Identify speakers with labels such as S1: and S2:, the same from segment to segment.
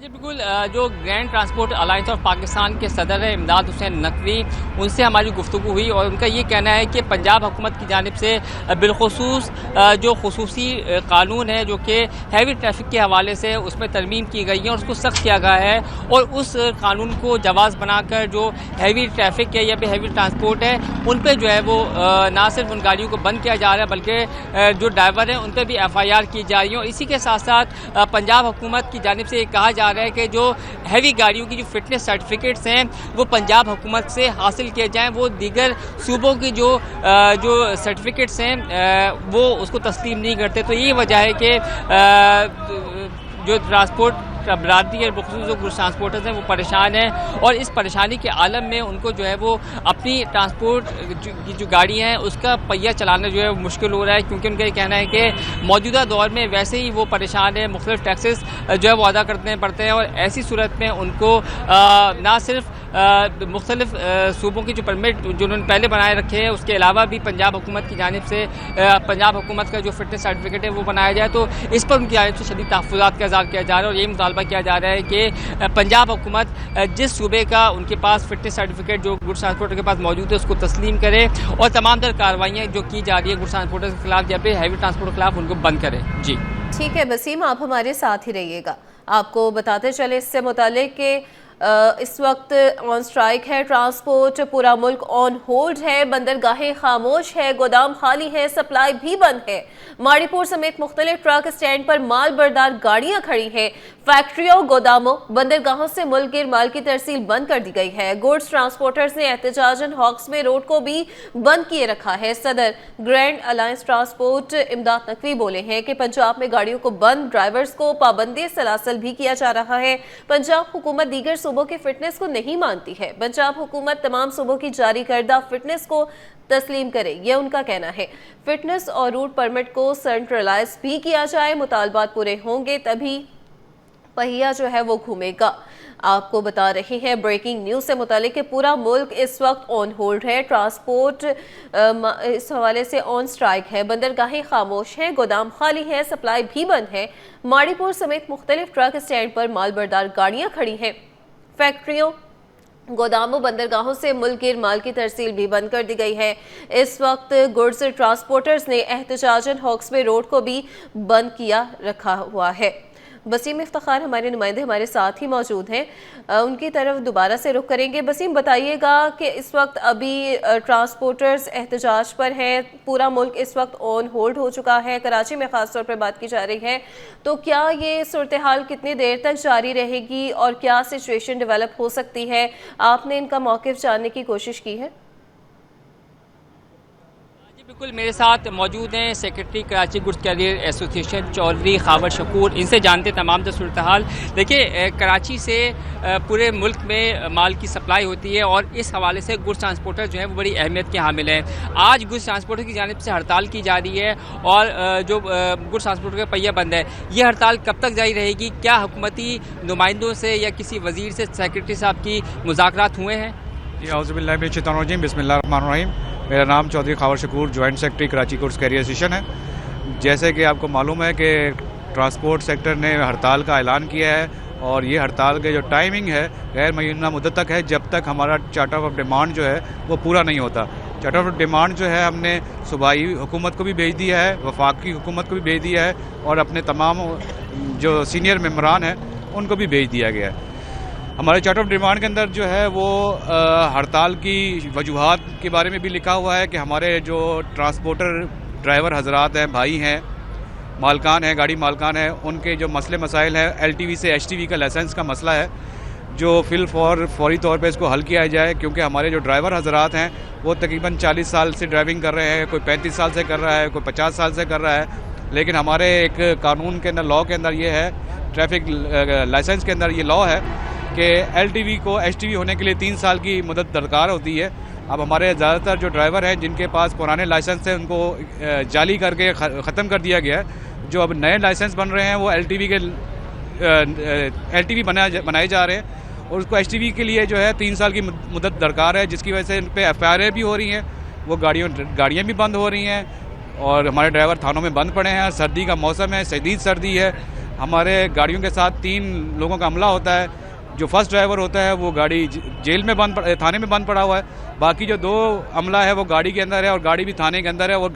S1: جی بالکل، جو grand transport alliance of Pakistan کے صدر ہیں امداد حسین نقوی، ان سے ہماری گفتگو ہوئی اور ان کا یہ کہنا ہے کہ پنجاب حکومت کی جانب سے بالخصوص جو خصوصی قانون ہے جو کہ ہیوی ٹریفک کے حوالے سے اس میں ترمیم کی گئی ہے اور اس کو سخت کیا گیا ہے، اور اس قانون کو جواز بنا کر جو ہیوی ٹریفک ہے یا پھر ہیوی ٹرانسپورٹ ہے ان پہ جو ہے وہ نہ صرف ان گاڑیوں کو بند کیا جا رہا ہے بلکہ جو ڈرائیور ہیں ان پہ بھی FIR کی جا رہی ہے، اور اسی کے ساتھ ساتھ پنجاب حکومت کی جانب سے یہ کہا جا رہا ہے کہ جو ہیوی گاڑیوں کی جو فٹنس سرٹیفکیٹس ہیں وہ پنجاب حکومت سے حاصل کیے جائیں، وہ دیگر صوبوں کی جو سرٹیفکیٹس ہیں وہ اس کو تسلیم نہیں کرتے۔ تو یہی وجہ ہے کہ جو ٹرانسپورٹ برادری ہے بخصوص جو گڈس ٹرانسپورٹرز ہیں وہ پریشان ہیں، اور اس پریشانی کے عالم میں ان کو جو ہے وہ اپنی ٹرانسپورٹ کی جو گاڑیاں ہیں اس کا پہیہ چلانا جو ہے مشکل ہو رہا ہے، کیونکہ ان کا یہ کہنا ہے کہ موجودہ دور میں ویسے ہی وہ پریشان ہیں، مختلف ٹیکسز جو ہے وہ ادا کرنے پڑتے ہیں، اور ایسی صورت میں ان کو نہ صرف مختلف صوبوں کی جو پرمٹ جو انہوں نے پہلے بنائے رکھے ہیں اس کے علاوہ بھی پنجاب حکومت کی جانب سے پنجاب حکومت کا جو فٹنس سرٹیفکیٹ ہے وہ بنایا جائے، تو اس پر ان کی جانب سے شدید تحفظات کا اظہار کیا جا رہا ہے، اور یہی مطالبہ کیا جا رہا ہے کہ پنجاب حکومت جس صوبے کا ان کے پاس فٹنس سرٹیفکیٹ جو گڈس ٹرانسپورٹر کے پاس موجود ہے اس کو تسلیم کرے، اور تمام تر کارروائیاں جو کی جا رہی ہے گڈس ٹرانسپورٹر کے خلاف یا پھر ہیوی ٹرانسپورٹ کے خلاف ان کو بند کرے۔ جی
S2: ٹھیک ہے وسیم، آپ ہمارے ساتھ ہی رہیے گا، آپ کو بتاتے چلے اس سے متعلق کہ اس وقت آن سٹرائک ہے ٹرانسپورٹ، پورا ملک آن ہولڈ ہے، بندرگاہیں خاموش ہے، گودام خالی ہے، سپلائی بھی بند ہے، ماڑی پور سمیت مختلف ٹرک اسٹینڈ پر مال بردار گاڑیاں کھڑی ہیں، فیکٹریوں، گوداموں، بندرگاہوں سے ملک گیر مال کی ترسیل بند کر دی گئی ہے۔ گوڈز ٹرانسپورٹرز نے احتجاجاً ہاکس وے روڈ کو بھی بند کیے رکھا ہے۔ صدر گرینڈ الائنس ٹرانسپورٹ امداد نقوی بولے ہیں کہ پنجاب میں گاڑیوں کو بند، ڈرائیورز کو پابندی سلاسل بھی کیا جا رہا ہے۔ پنجاب حکومت دیگر صوبوں کی فٹنس کو نہیں مانتی ہے، پنجاب حکومت تمام صوبوں کی جاری کردہ فٹنس کو تسلیم کرے، یہ ان کا کہنا ہے۔ فٹنس اور روٹ پرمٹ کو سینٹرلائز بھی کیا جائے، مطالبات پورے ہوں گے تبھی پہیہ جو ہے وہ گھومے گا۔ آپ کو بتا رہی ہیں بریکنگ نیوز سے متعلق کہ پورا ملک اس وقت آن ہولڈ ہے، ٹرانسپورٹ اس حوالے سے آن سٹرائک ہے، بندرگاہیں خاموش ہیں، گودام خالی ہے، سپلائی بھی بند ہے، ماڑی پور سمیت مختلف ٹرک اسٹینڈ پر مال بردار گاڑیاں کھڑی ہیں، فیکٹریوں، گوداموں، بندرگاہوں سے ملک گیر مال کی ترسیل بھی بند کر دی گئی ہے۔ اس وقت گڈز ٹرانسپورٹرز نے احتجاجاً ہاکس وے روڈ کو بھی بند کیا رکھا ہوا ہے۔ بسیم افتخار ہمارے نمائندے ہمارے ساتھ ہی موجود ہیں، ان کی طرف دوبارہ سے رخ کریں گے۔ بسیم بتائیے گا کہ اس وقت ابھی ٹرانسپورٹرز احتجاج پر ہیں، پورا ملک اس وقت آن ہولڈ ہو چکا ہے، کراچی میں خاص طور پر بات کی جا رہی ہے، تو کیا یہ صورتحال کتنی دیر تک جاری رہے گی اور کیا سچویشن ڈیولپ ہو سکتی ہے؟ آپ نے ان کا موقف جاننے کی کوشش کی ہے؟
S1: بالکل، میرے ساتھ موجود ہیں سیکرٹری کراچی گڈس کیریئر ایسوسی ایشن چودھری خاور شکور، ان سے جانتے تمام تر صورتحال۔ دیکھیے کراچی سے پورے ملک میں مال کی سپلائی ہوتی ہے اور اس حوالے سے گڈس ٹرانسپورٹر جو ہیں وہ بڑی اہمیت کے حامل ہیں۔ آج گڈس ٹرانسپورٹر کی جانب سے ہڑتال کی جا رہی ہے اور جو گڈس ٹرانسپورٹر کا پہیہ بند ہے، یہ ہڑتال کب تک جاری رہے گی؟ کیا حکومتی نمائندوں سے یا کسی وزیر سے سیکرٹری صاحب کی مذاکرات ہوئے ہیں؟
S3: اعوذ باللہ من الشیطان الرجیم، بسم اللہ الرحمن الرحیم۔ میرا نام Chaudhry Khawar Shakoor, joint secretary Karachi goods carrier association ہے۔ جیسے کہ آپ کو معلوم ہے کہ ٹرانسپورٹ سیکٹر نے ہڑتال کا اعلان کیا ہے، اور یہ ہڑتال کے جو ٹائمنگ ہے غیر معینہ مدت تک ہے، جب تک ہمارا چارٹر آف ڈیمانڈ جو ہے وہ پورا نہیں ہوتا۔ چارٹر آف ڈیمانڈ جو ہے ہم نے صوبائی حکومت کو بھی بھیج دیا ہے، وفاقی حکومت کو بھی بھیج دیا ہے، اور اپنے تمام جو سینئر ممبران ہیں ان کو بھی بھیج دیا گیا ہے۔ ہمارے چارٹر آف ڈیمانڈ کے اندر جو ہے وہ ہڑتال کی وجوہات کے بارے میں بھی لکھا ہوا ہے کہ ہمارے جو ٹرانسپورٹر ڈرائیور حضرات ہیں، بھائی ہیں، مالکان ہیں، گاڑی مالکان ہیں، ان کے جو مسئلے مسائل ہیں، LTV سے HTV کا لائسنس کا مسئلہ ہے، جو فوری طور پہ اس کو حل کیا جائے، کیونکہ ہمارے جو ڈرائیور حضرات ہیں وہ تقریباً 40 سال سے ڈرائیونگ کر رہے ہیں، کوئی 35 سال سے کر رہا ہے، کوئی 50 سال سے کر رہا ہے، لیکن ہمارے ایک قانون کے اندر، لاء کے اندر یہ ہے، ٹریفک لائسنس کے اندر یہ لاء ہے کہ LTV کو HTV ہونے کے لیے 3 سال کی مدت درکار ہوتی ہے۔ اب ہمارے زیادہ تر جو ڈرائیور ہیں جن کے پاس پرانے لائسنس تھے ان کو جعلی کر کے ختم کر دیا گیا ہے، جو اب نئے لائسنس بن رہے ہیں وہ LTV بنائے جا رہے ہیں، اور اس کو HTV کے لیے جو ہے 3 سال کی مدت درکار ہے، جس کی وجہ سے ان پہ FIR بھی ہو رہی ہیں، وہ گاڑیاں بھی بند ہو رہی ہیں، اور ہمارے ڈرائیور تھانوں میں بند پڑے ہیں۔ سردی کا موسم ہے، شدید سردی ہے، ہمارے گاڑیوں کے ساتھ 3 لوگوں کا عملہ ہوتا ہے. جو فرسٹ ڈرائیور ہوتا ہے وہ گاڑی جیل میں تھانے میں بند پڑا ہوا ہے. باقی جو 2 عملہ ہے وہ گاڑی کے اندر ہے اور گاڑی بھی تھانے کے اندر ہے اور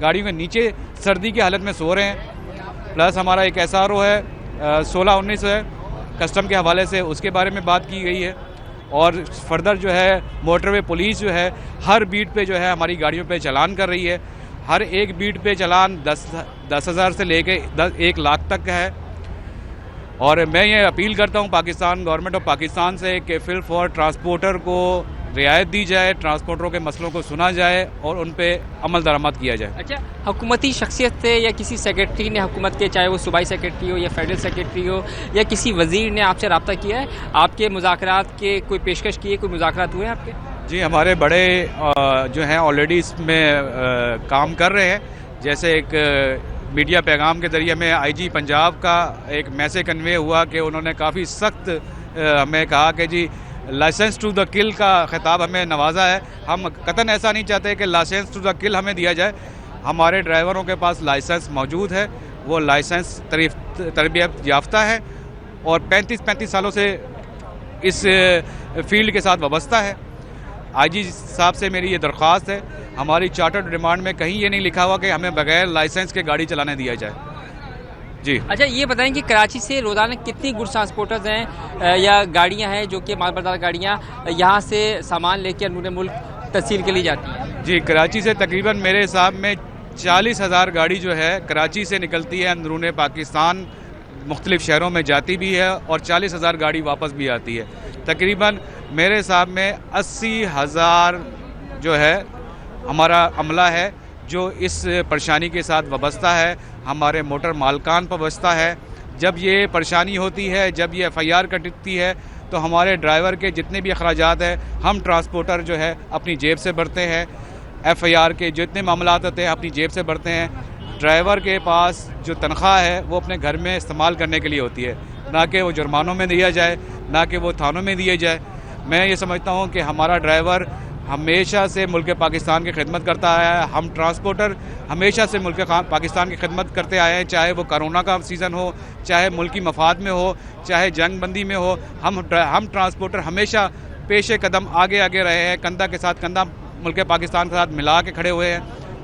S3: گاڑیوں کے نیچے سردی کی حالت میں سو رہے ہیں. پلس ہمارا ایک SRO ہے 16-19 ہے کسٹم کے حوالے سے, اس کے بارے میں بات کی گئی ہے. اور فردر جو ہے موٹر وے پولیس جو ہے ہر بیٹ پہ جو ہے ہماری گاڑیوں پہ چلان کر رہی ہے. ہر ایک بیٹ پہ چلان 10,000 سے لے کے 1 لاکھ تک کا ہے. اور میں یہ اپیل کرتا ہوں پاکستان گورنمنٹ آف پاکستان سے کہ فی الفور ٹرانسپورٹر کو رعایت دی جائے, ٹرانسپورٹروں کے مسئلوں کو سنا جائے اور ان پہ عمل درآمد کیا جائے.
S1: اچھا, حکومتی شخصیت سے یا کسی سیکرٹری نے حکومت کے, چاہے وہ صوبائی سیکرٹری ہو یا فیڈرل سیکرٹری ہو یا کسی وزیر نے آپ سے رابطہ کیا ہے؟ آپ کے مذاکرات کے کوئی پیشکش کی ہے, کوئی مذاکرات ہوئے ہیں آپ کے؟
S3: جی, ہمارے بڑے جو ہیں آلریڈی اس میں کام کر رہے ہیں. جیسے ایک میڈیا پیغام کے ذریعے میں IG پنجاب کا ایک میسیج کنوے ہوا کہ انہوں نے کافی سخت ہمیں کہا کہ جی لائسنس ٹو دا کل کا خطاب ہمیں نوازا ہے. ہم قطعاً ایسا نہیں چاہتے کہ لائسنس ٹو دا کل ہمیں دیا جائے. ہمارے ڈرائیوروں کے پاس لائسنس موجود ہے, وہ لائسنس تربیت یافتہ ہے اور 35 سالوں سے اس فیلڈ کے ساتھ وابستہ ہے. IG صاحب سے میری یہ درخواست ہے, ہماری چارٹرڈ ڈیمانڈ میں کہیں یہ نہیں لکھا ہوا کہ ہمیں بغیر لائسنس کے گاڑی چلانے دیا جائے. جی
S1: اچھا, یہ بتائیں کہ کراچی سے روزانہ کتنی گڈس ٹرانسپورٹرز ہیں یا گاڑیاں ہیں جو کہ مال بردار گاڑیاں یہاں سے سامان لے کے اندرون ملک تحصیل کے لیے جاتی ہیں؟
S3: جی, کراچی سے تقریباً میرے حساب میں 40,000 گاڑی جو ہے کراچی سے نکلتی ہے, اندرون پاکستان مختلف شہروں میں جاتی بھی ہے اور 40,000 گاڑی واپس بھی آتی ہے. تقریباً میرے حساب میں 80,000 جو ہے ہمارا عملہ ہے جو اس پریشانی کے ساتھ وابستہ ہے. ہمارے موٹر مالکان پر وابستہ ہے. جب یہ پریشانی ہوتی ہے, جب یہ FIR کٹتی ہے تو ہمارے ڈرائیور کے جتنے بھی اخراجات ہیں ہم ٹرانسپورٹر جو ہے اپنی جیب سے بھرتے ہیں. FIR کے جتنے معاملات ہوتے ہیں اپنی جیب سے بھرتے ہیں. ڈرائیور کے پاس جو تنخواہ ہے وہ اپنے گھر میں استعمال کرنے کے لیے ہوتی ہے, نہ کہ وہ جرمانوں میں دیا جائے, نہ کہ وہ تھانوں میں دیے جائے. میں یہ سمجھتا ہوں کہ ہمارا ڈرائیور ہمیشہ سے ملک پاکستان کی خدمت کرتا آیا ہے. ہم ٹرانسپورٹر ہمیشہ سے ملک پاکستان کی خدمت کرتے آئے ہیں, چاہے وہ کرونا کا سیزن ہو, چاہے ملکی مفاد میں ہو, چاہے جنگ بندی میں ہو. ہم ٹرانسپورٹر ہمیشہ پیش قدم آگے رہے ہیں, کندھا کے ساتھ کندھا ملک پاکستان کے ساتھ ملا کے کھڑے ہوئے ہیں.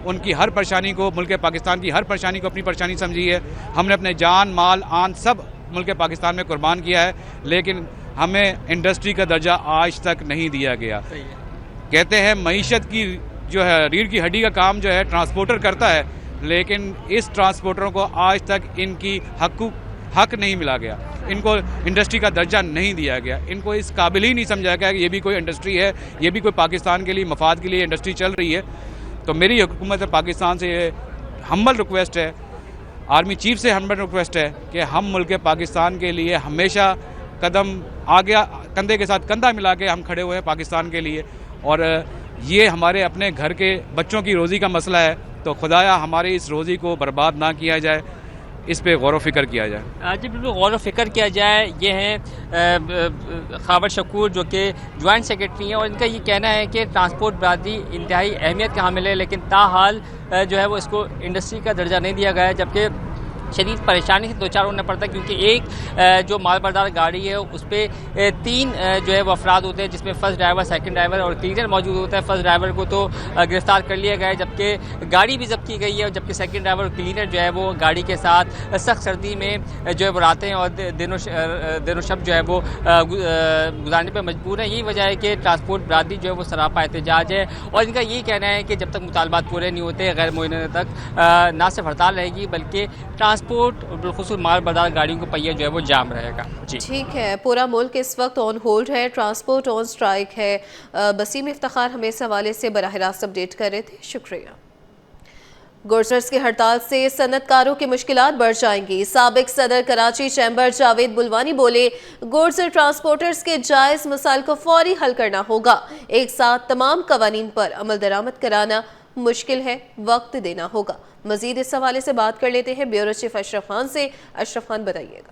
S3: ان کی ہر پریشانی کو, ملک پاکستان کی ہر پریشانی کو اپنی پریشانی سمجھی ہے. ہم نے اپنے جان مال آن سب ملک پاکستان میں قربان کیا ہے, لیکن ہمیں انڈسٹری کا درجہ آج تک نہیں دیا گیا. کہتے ہیں معیشت کی جو ہے ریڑھ کی ہڈی کا کام جو ہے ٹرانسپورٹر کرتا ہے, لیکن اس ٹرانسپورٹروں کو آج تک ان کی حق نہیں ملا گیا. ان کو انڈسٹری کا درجہ نہیں دیا گیا. ان کو اس قابل ہی نہیں سمجھا گیا کہ یہ بھی کوئی انڈسٹری ہے, یہ بھی کوئی پاکستان کے لیے مفاد کے لیے انڈسٹری چل رہی ہے. تو میری حکومت پاکستان سے یہ ہمبل ریکویسٹ ہے, آرمی چیف سے ہمبل ریکویسٹ ہے کہ ہم ملک پاکستان کے لیے ہمیشہ قدم آگے, کندھے کے ساتھ کندھا ملا کے ہم کھڑے ہوئے ہیں پاکستان کے لیے. اور یہ ہمارے اپنے گھر کے بچوں کی روزی کا مسئلہ ہے, تو خدایا ہماری اس روزی کو برباد نہ کیا جائے, اس پہ غور و فکر کیا جائے.
S1: جی بالکل غور و فکر کیا جائے. یہ ہیں خاور شکور جو کہ جوائنٹ سیکرٹری ہیں, اور ان کا یہ کہنا ہے کہ ٹرانسپورٹ برادری انتہائی اہمیت کا حامل ہے, لیکن تاحال جو ہے وہ اس کو انڈسٹری کا درجہ نہیں دیا گیا ہے, جبکہ شدید پریشانی سے دوچار ہونا پڑتا ہے, کیونکہ ایک جو مال بردار گاڑی ہے اس پہ 3 جو ہے وہ افراد ہوتے ہیں, جس میں فرسٹ ڈرائیور, سیکنڈ ڈرائیور اور کلینر موجود ہوتا ہے. فرسٹ ڈرائیور کو تو گرفتار کر لیا گیا ہے, جبکہ گاڑی بھی ضبط کی گئی ہے, جبکہ سیکنڈ ڈرائیور اور کلینر جو ہے وہ گاڑی کے ساتھ سخت سردی میں جو ہے وہ رہتے ہیں اور دن و شب جو ہے وہ گزارنے پہ مجبور ہیں. یہی وجہ ہے کہ ٹرانسپورٹ برادری جو ہے وہ سراپا احتجاج ہے, اور ان کا یہی کہنا ہے کہ جب تک مطالبات پورے نہیں ہوتے غیر معینہ تک نہ صرف ہڑتال رہے گی, بلکہ ٹرانسپورٹ اور بالخصوص مال بردار گاڑیوں کو پہیہ جو ہے وہ جام رہے گا. جی
S2: ٹھیک ہے, پورا ملک اس وقت آن ہولڈ ہے, ٹرانسپورٹ آن سٹرائک ہے. بسیم افتخار ہمیں اس حوالے سے براہ راست اپڈیٹ کر رہے تھے, شکریہ. گورسرز کی ہڑتال سے صنعت کاروں کی مشکلات بڑھ جائیں گی. سابق صدر کراچی چیمبر جاوید بلوانی بولے, گورسر ٹرانسپورٹرز کے جائز مسائل کو فوری حل کرنا ہوگا. ایک ساتھ تمام قوانین پر عمل درآمد کرانا مشکل ہے, وقت دینا ہوگا. مزید اس حوالے سے بات کر لیتے ہیں بیورو چیف اشرف خان سے. اشرف خان بتائیے گا.